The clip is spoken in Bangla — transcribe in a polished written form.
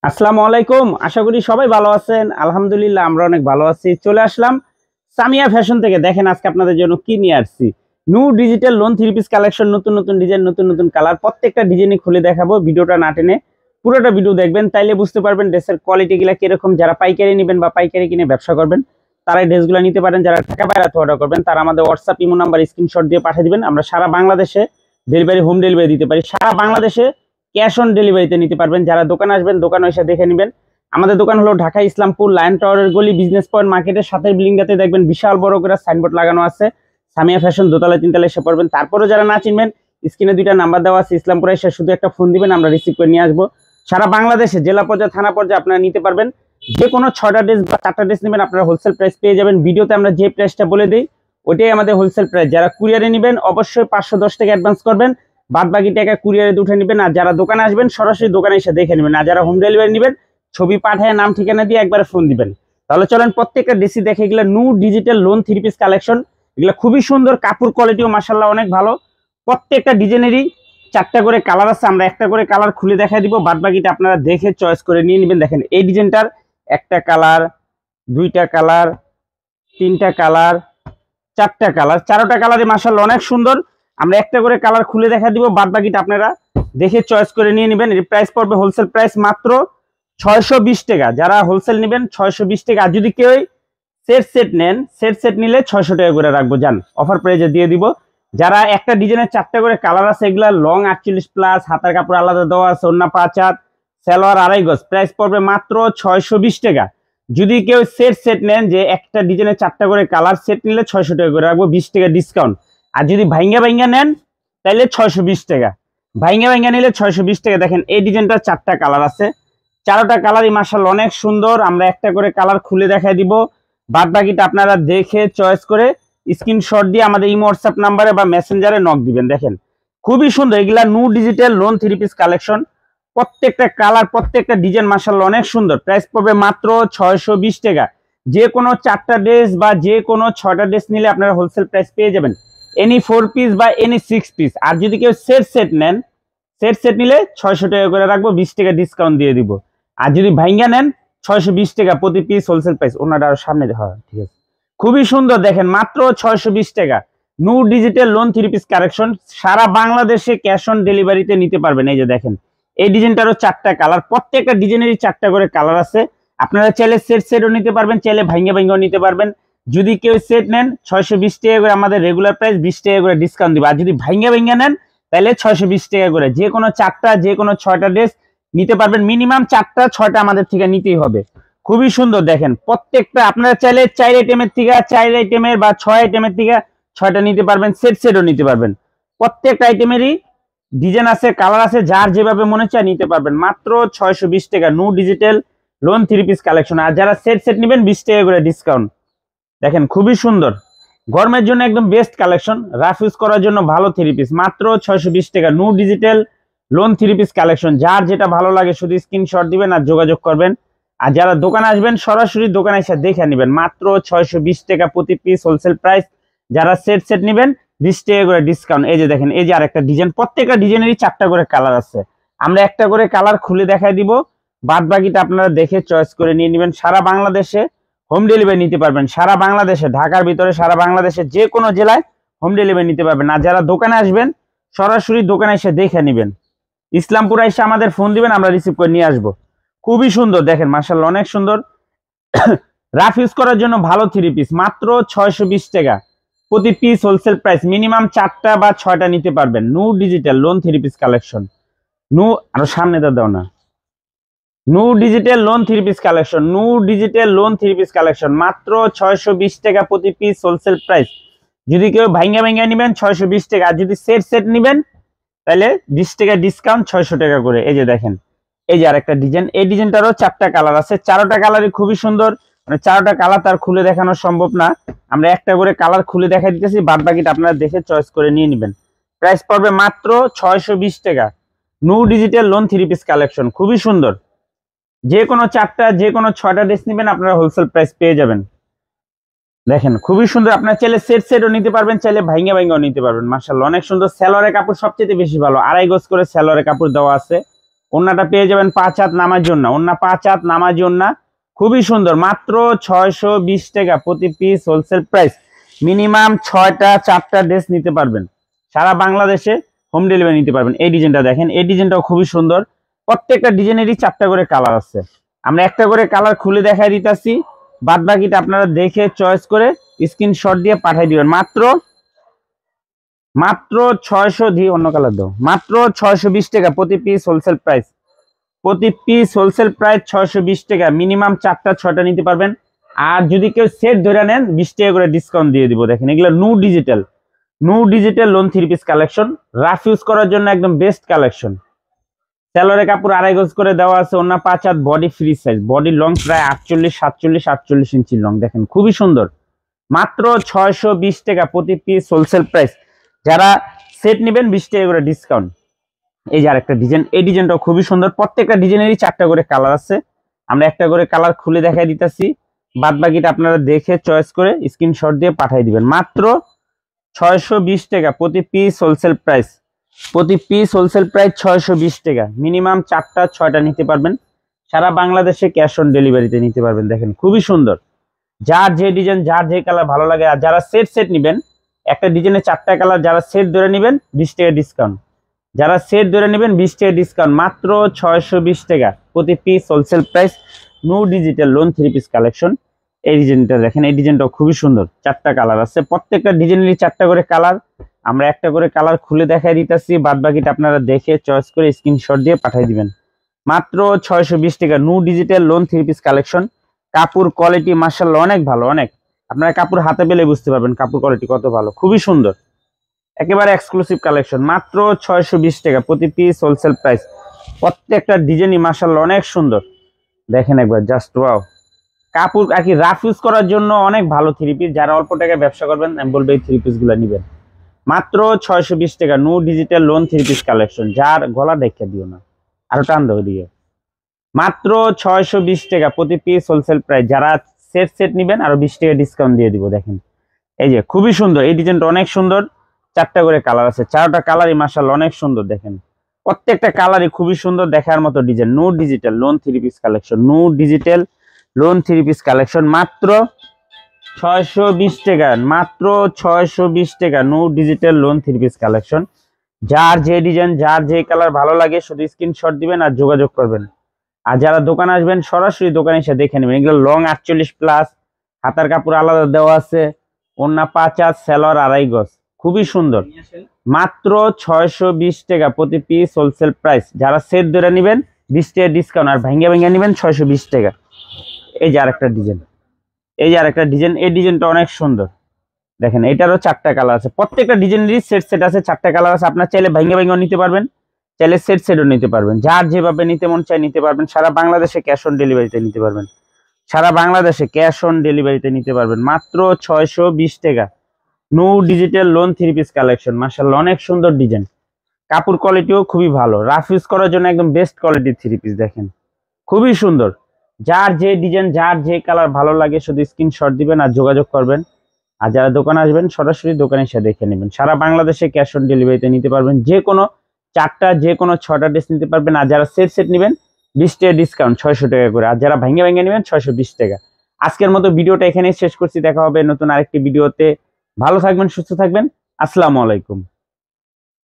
আসসালামু আলাইকুম। আশা করি সবাই ভালো আছেন। আলহামদুলিল্লাহ আমরা অনেক ভালো আছি। চলে আসলাম সামিয়া ফ্যাশন থেকে। দেখেন আজকে আপনাদের জন্য কি নিয়ে আসছি। New digital lawn three piece collection, নতুন নতুন ডিজাইন, নতুন নতুন কালার, প্রত্যেকটা ডিজাইনই খুলে দেখাবো। ভিডিওটা না টেনে পুরোটা ভিডিও দেখবেন, তাইলে বুঝতে পারবেন ড্রেসের কোয়ালিটি গুলা কিরকম। যারা পাইকারি নেবেন বা পাইকারি কিনে ব্যবসা করবেন তারা এই ড্রেসগুলো নিতে পারেন। যারা টাকা বাইরে অর্ডার করবেন তারা আমাদের হোয়াটসঅ্যাপ ইমো নাম্বার স্ক্রিনশট দিয়ে পাঠিয়ে দিবেন। আমরা সারা বাংলাদেশে ডেলিভারি, হোম ডেলিভারি দিতে পারি। সারা বাংলাদেশে ক্যাশ অন ডেলিভারিতে নিতে পারবেন। যারা দোকানে আসবেন দোকানে এসে দেখে নেবেন। আমাদের দোকান হলো ঢাকা ইসলামপুর লায়ন টাওয়ারের গলি, বিজনেস পয়েন্ট মার্কেটের সাথে বিল্ডিংটাতে দেখবেন বিশাল বড় করে সাইনবোর্ড লাগানো আছে সামিয়া ফ্যাশন। দোতলা তিনতলা এসে পড়বেন। তারপরে যারা না চিনবেন স্ক্রিনে দুইটা নাম্বার দেওয়া আছে, ইসলামপুরে এসে শুধু একটা ফোন দিবেন, আমরা রিসিভ করে নিয়ে আসবো। সারা বাংলাদেশে জেলা পর্যায়ে, থানা পর্যায়ে আপনারা নিতে পারবেন। যে কোনো 6টা ড্রেস বা 4টা ড্রেস নেবেন আপনারা হোলসেল প্রাইস পেয়ে যাবেন। ভিডিওতে আমরা যে প্রাইসটা বলে দিই ওইটাই আমাদের হোলসেল প্রাইস। যারা কুরিয়ারে নেবেন অবশ্যই 510 টাকা অ্যাডভান্স করবেন, বাদ বাকি টাকা কুরিয়ারে উঠে নেবেন। আর যারা দোকানে আসবেন সরাসরি দোকানে এসে দেখে নেবেন। আর যারা হোম ডেলিভারি নেবেন ছবি পাঠায় নাম ঠিকানা দিয়ে একবার ফোন দিবেন। তাহলে চলেন প্রত্যেকটা ড্রেসি দেখে। এগুলো new digital lawn three piece collection. এগুলো খুবই সুন্দর, কাপড় কোয়ালিটিও মাশাআল্লাহ অনেক ভালো। প্রত্যেকটা ডিজাইনেরই 4টা করে কালার আছে। আমরা একটা করে কালার খুলে দেখা দিব, বাদ বাকিটা আপনারা দেখে চয়েস করে নিয়ে নেবেন। দেখেন এই ডিজাইনটার একটা কালার, দুইটা কালার, তিনটা কালার, 4টা কালার, 4টা কালারই মাশাআল্লাহ অনেক সুন্দর। আমরা একটা করে কালার খুলে দেখা দিব, বাদ বাকিটা আপনারা দেখে চয়েস করে নিয়ে নেবেন। এর প্রাইস পড়বে হোলসেল প্রাইস মাত্র 620 টাকা। যারা হোলসেল নেবেন 620 টাকা। আর যদি কেউ সেট নেন, সেট নিলে 600 টাকা করে রাখবো, জান অফার প্রাইজে দিয়ে দিব। যারা একটা ডিজাইনের 4টা করে কালার আছে, এগুলা লং 48 প্লাস, হাতার কাপড় আলাদা দেওয়া আছে, ওন্না 5 হাত, সালোয়ার 2.5 গজ। প্রাইস পড়বে মাত্র 620 টাকা। যদি কেউ সেট নেন, যে একটা ডিজাইনের 4টা করে কালার সেট নিলে 600 টাকা করে রাখবো, 20 টাকা ডিসকাউন্ট। আর যদি ভাইঙ্গা নেন তাহলে 620 টাকা। ভাইঙ্গা নিলে 620 টাকা। দেখেন এই ডিজাইনটার 4টা কালার আছে, 4টা কালারই মাশাআল্লাহ অনেক সুন্দর। আমরা একটা করে কালার খুলে দেখাই দিব, বাদ বাকিটা আপনারা দেখে চয়েস করে স্ক্রিনশট দিয়ে আমাদের ইমো হোয়াটসঅ্যাপ নাম্বারে বা মেসেঞ্জারে নক দিবেন। দেখেন খুবই সুন্দর। এগুলা new digital lawn three piece collection. প্রত্যেকটা কালার, প্রত্যেকটা ডিজাইন মাশাআল্লাহ অনেক সুন্দর। প্রাইস পড়বে মাত্র 620 টাকা। যে কোনো 4টা ড্রেস বা যে কোনো 6টা ড্রেস নিলে আপনারা হোলসেল প্রাইস পেয়ে যাবেন, এনি 4 পিস বা এনি 6 পিস। আর যদি কেউ সেট নেন, সেট নিলে 600 টাকা করে রাখবো, 20 টাকা ডিসকাউন্ট দিয়ে দিব। আর যদি ভাইঙ্গা নেন 620 টাকা প্রতি পিস হোলসেল প্রাইস। ওনাটা আরো সামনে হয়, ঠিক আছে। খুবই সুন্দর, দেখেন মাত্র 620 টাকা। New digital lawn three piece collection. সারা বাংলাদেশে ক্যাশ অন ডেলিভারিতে নিতে পারবেন। এই যে দেখেন এই ডিজাইনটারও 4টা কালার, প্রত্যেকটা ডিজাইনেরই 4টা করে কালার আছে। আপনারা চাইলে সেটও নিতে পারবেন, চাইলে ভাইঙ্গাও নিতে পারবেন। যদি কেউ সেট নেন 620 টাকা করে আমাদের রেগুলার প্রাইস, 20 টাকা করে ডিসকাউন্ট দিব। আর যদি ভাইঙ্গা নেন তাহলে 620 টাকা করে। যে কোনো 4টা, যে কোনো 6টা ড্রেস নিতে পারবেন। মিনিমাম 4টা 6টা আমাদের থেকে নিতেই হবে। খুবই সুন্দর, দেখেন প্রত্যেকটা আপনারা চাইলে 4 আইটেমের থেকে 4 আইটেমের বা 6 আইটেমের থেকে 6টা নিতে পারবেন, সেটও নিতে পারবেন। প্রত্যেকটা আইটেমেরই ডিজাইন আছে, কালার আছে, যার যেভাবে মনে চায় নিতে পারবেন। মাত্র 620 টাকা new digital lawn three piece collection. আর যারা সেট নেবেন 20 টাকা করে ডিসকাউন্ট। দেখেন খুবই সুন্দর, গরমের জন্য একদম বেস্ট কালেকশন, রাফ ইউজ করার জন্য ভালো থ্রি পিস। মাত্র 620 টাকা new digital lawn three piece collection. যার যেটা ভালো লাগে শুধু স্ক্রিনশট দিবেন আর যোগাযোগ করবেন। আর যারা দোকানে আসবেন সরাসরি দোকানে এসে দেখে নেবেন। মাত্র 620 টাকা প্রতি পিস হোলসেল প্রাইস। যারা সেট নেবেন 20 টাকা করে ডিসকাউন্ট। এই যে দেখেন এই যে আরেকটা ডিজাইন, প্রত্যেকটা ডিজাইনেরই 4টা করে কালার আছে। আমরা একটা করে কালার খুলে দেখাই দিব, বাদ বাকিটা আপনারা দেখে চয়েস করে নিয়ে নেবেন। সারা বাংলাদেশে হোম ডেলিভারি নিতে পারবেন। সারা বাংলাদেশে, ঢাকার ভিতরে সারা বাংলাদেশে যে কোনো জেলায় হোম ডেলিভারি নিতে পারবেন। আর যারা দোকানে আসবেন সরাসরি দোকানে এসে দেখে নেবেন। ইসলামপুরে এসে আমাদের ফোন দিবেন, আমরা রিসিভ করে নিয়ে আসবো। খুবই সুন্দর, দেখেন মাশাআল্লাহ অনেক সুন্দর। রাফ ইউজ করার জন্য ভালো থ্রি পিস। মাত্র 620 টাকা প্রতি পিস হোলসেল প্রাইস। মিনিমাম 4টা বা 6টা নিতে পারবেন। New digital lawn three piece collection. আরো সামনে দাও না। New digital lawn three piece collection, new digital lawn three piece collection. মাত্র 620 টাকা প্রতি পিস হোলসেল প্রাইস। যদি কেউ ভাইঙ্গা নেবেন 620 টাকা। আর যদি সেট নেবেন তাহলে 20 টাকা ডিসকাউন্ট, 600 টাকা করে। এই যে দেখেন এই যে আরেকটা ডিজাইন, এই ডিজাইনটারও 4টা কালার আছে। 4টা কালারই খুবই সুন্দর। মানে 4টা কালার তার খুলে দেখানো সম্ভব না, আমরা একটা করে কালার খুলে দেখাই দিতেছি, বাদ বাকিটা আপনারা দেখে চয়েস করে নিয়ে নেবেন। প্রাইস পড়বে মাত্র 620 টাকা। New digital lawn three piece collection খুবই সুন্দর। যে কোনো 4টা, যে কোনো 6টা ড্রেস নেবেন আপনারা হোলসেল প্রাইস পেয়ে যাবেন। দেখেন খুবই সুন্দর। আপনারা চাইলে সেটও নিতে পারবেন, চাইলে ভাইঙ্গাও নিতে পারবেন। মাশাআল্লাহ অনেক সুন্দর। সালোয়ারের কাপড় সবচেয়ে বেশি ভালো, 2.5 গজ করে সালোয়ারের কাপড় দেওয়া আছে। ওন্নাটা পেয়ে যাবেন 5 হাত নামার জন্য, ওন্না 5 হাত নামার জন্য, খুবই সুন্দর, মাত্র 620 টাকা প্রতি পিস হোলসেল প্রাইস। মিনিমাম 6টা 4টা ড্রেস নিতে পারবেন, সারা বাংলাদেশে হোম ডেলিভারি নিতে পারবেন। এই ডিজাইনটা দেখেন, এই ডিজাইনটাও খুবই সুন্দর, প্রত্যেকটা ডিজাইনেরই 4টা করে কালার আছে। আমরা একটা করে কালার খুলে দেখাই দিতেছি, বাদ বাকিটা আপনারা দেখে চয়েস করে স্ক্রিনশট দিয়ে পাঠিয়ে দিবেন। মাত্র 600 দিয়ে অন্য কালার দাও, মাত্র 620 টাকা প্রতি পিস হোলসেল প্রাইস। প্রতি পিস হোলসেল প্রাইস 620 টাকা, মিনিমাম 4টা 6টা নিতে পারবেন। আর যদি কেউ সেট ধরে নেন 20 টাকা করে ডিসকাউন্ট দিয়ে দিব। দেখেন এগুলো no digital loan 3 piece collection, rough use করার জন্য একদম বেস্ট কালেকশন। সেলরের কাপড় 2.5 গজ করে দেওয়া আছে, ওন্না 5 হাত, body free size, body long প্রায় 48 ইঞ্চি লং। দেখেন খুবই সুন্দর, মাত্র 620 টাকা প্রতি পিস হোলসেল প্রাইস। যারা সেট নেবেন 20 টাকা করে ডিসকাউন্ট। এই যে আরেকটা ডিজাইন, এই ডিজাইনটাও খুবই সুন্দর, প্রত্যেকটা ডিজাইনেরই 4টা করে কালার আছে। আমরা একটা করে কালার খুলে দেখাই দিতেছি, বাদ বাকিটা আপনারা দেখে চয়েস করে স্ক্রিনশট দিয়ে পাঠিয়ে দিবেন। মাত্র 620 টাকা প্রতি পিস হোলসেল প্রাইস। প্রতি পিস হোলসেল প্রাইস 620 টাকা, মিনিমাম 4টা 6টা নিতে পারবেন, সারা বাংলাদেশে ক্যাশ অন ডেলিভারিতে নিতে পারবেন। দেখেন খুবই সুন্দর, যার যে ডিজাইন যার যে কালার ভালো লাগে। আর যারা সেট নেবেন, একটা ডিজাইনের 4টা কালার, যারা সেট ধরে নেবেন 20 টাকা ডিসকাউন্ট, যারা সেট ধরে নেবেন 20 টাকা ডিসকাউন্ট। মাত্র 620 টাকা প্রতি piece wholesale price. No digital loan 3 piece collection. এই ডিজাইনটা দেখেন, এই ডিজাইনটাও খুবই সুন্দর, 4টা কালার আছে, প্রত্যেকটা ডিজাইনেরই 4টা করে কালার। আমরা একটা করে কালার খুলে দেখাই দিতেছি, বাদ বাকিটা আপনারা দেখে চয়েস করে স্ক্রিনশট দিয়ে পাঠিয়ে দিবেন। মাত্র 620 টাকা, no digital loan 3 piece collection. কাপড় কোয়ালিটি মাশাআল্লাহ অনেক ভালো, অনেক। আপনারা কাপড় হাতে পেলে বুঝতে পারবেন কাপড় কোয়ালিটি কত ভালো, খুবই সুন্দর, একেবারে এক্সক্লুসিভ কালেকশন। মাত্র 620 টাকা প্রতি পিস হোলসেল প্রাইস। প্রত্যেকটা ডিজাইনই মাশাআল্লাহ অনেক সুন্দর। দেখেন একবার, জাস্ট ওয়াও। কাপড় আর কি রাফ ইউজ করার জন্য অনেক ভালো 3 পিস। যারা অল্প টাকায় ব্যবসা করবেন আমি বলবো এই 3 পিস গুলো নেবেন। মাত্র 620 টাকা, no digital loan 3 piece collection. যার গলা দেখে দিও না, আরো টান দাও দিয়ে। মাত্র 620 টাকা প্রতি পিস হোলসেল প্রাইস। যারা সেট নেবেন আরো 20 টাকা ডিসকাউন্ট দিয়ে দিব। দেখেন এই যে খুবই সুন্দর, এই ডিজাইনটা অনেক সুন্দর, 4টা করে কালার আছে, 4টা কালারই মাশাআল্লাহ অনেক সুন্দর। দেখেন প্রত্যেকটা কালারই খুবই সুন্দর, দেখার মতো design. No digital loan 3 piece collection, no digital loan 3 piece collection. মাত্র 620 টাকা, মাত্র 620 টাকা, no digital loan 3 piece collection. যার যে ডিজাইন যার যে কালার ভালো লাগে শুধু স্ক্রিনশট দিবেন আর যোগাযোগ করবেন। আর যারা দোকানে আসবেন সরাসরি দোকানে এসে দেখে নেবেন। এগুলো লং 48 প্লাস, হাতার কাপড় আলাদা দেওয়া আছে, ওন্না 5 হাত, সেলর 2.5 গজ, খুবই সুন্দর। মাত্র 620 টাকা প্রতি পিস হোলসেল প্রাইস। যারা সেট ধরে নেবেন 20 টাকা ডিসকাউন্ট, আর ভাঙ্গা নেবেন 620 টাকা। এই যে আরেকটা ডিজাইন, এই যে আরেকটা ডিজাইন, এই ডিজাইনটা অনেক সুন্দর। দেখেন এটারও 4টা কালার আছে, প্রত্যেকটা ডিজাইনেরই সেট আছে, 4টা কালার আছে। আপনার চাইলে ভাঙ্গা নিতে পারবেন, চাইলে সেটও নিতে পারবেন, যার যেভাবে নিতে মন চাই নিতে পারবেন। সারা বাংলাদেশে ক্যাশ অন ডেলিভারিতে নিতে পারবেন, সারা বাংলাদেশে ক্যাশ অন ডেলিভারিতে নিতে পারবেন। মাত্র 620 টাকা, no digital loan 3 piece collection. মাশাআল্লাহ অনেক সুন্দর ডিজাইন, কাপড় কোয়ালিটিও খুবই ভালো, রাফ ইউজ করার জন্য একদম বেস্ট কোয়ালিটির 3 পিস। দেখেন খুবই সুন্দর, যার যে ডিজাইন যার যে কালার ভালো লাগে শুধু স্ক্রিনশট দিবেন আর যোগাযোগ করবেন। আর যারা দোকানে আসবেন সরাসরি দোকানে এসে দেখে নেবেন। সারা বাংলাদেশে ক্যাশ অন ডেলিভারিতে নিতে পারবেন, যে কোনো 4টা যে কোনো 6টা ড্রেস নিতে পারবেন। আর যারা সেট নেবেন 20 টাকা ডিসকাউন্ট, 600 টাকা করে। আর যারা ভাঙ্গা নেবেন 620 টাকা। আজকের মতো ভিডিওটা এখানেই শেষ করছি, দেখা হবে নতুন আরেকটি ভিডিওতে। ভালো থাকবেন, সুস্থ থাকবেন, আসসালামু আলাইকুম।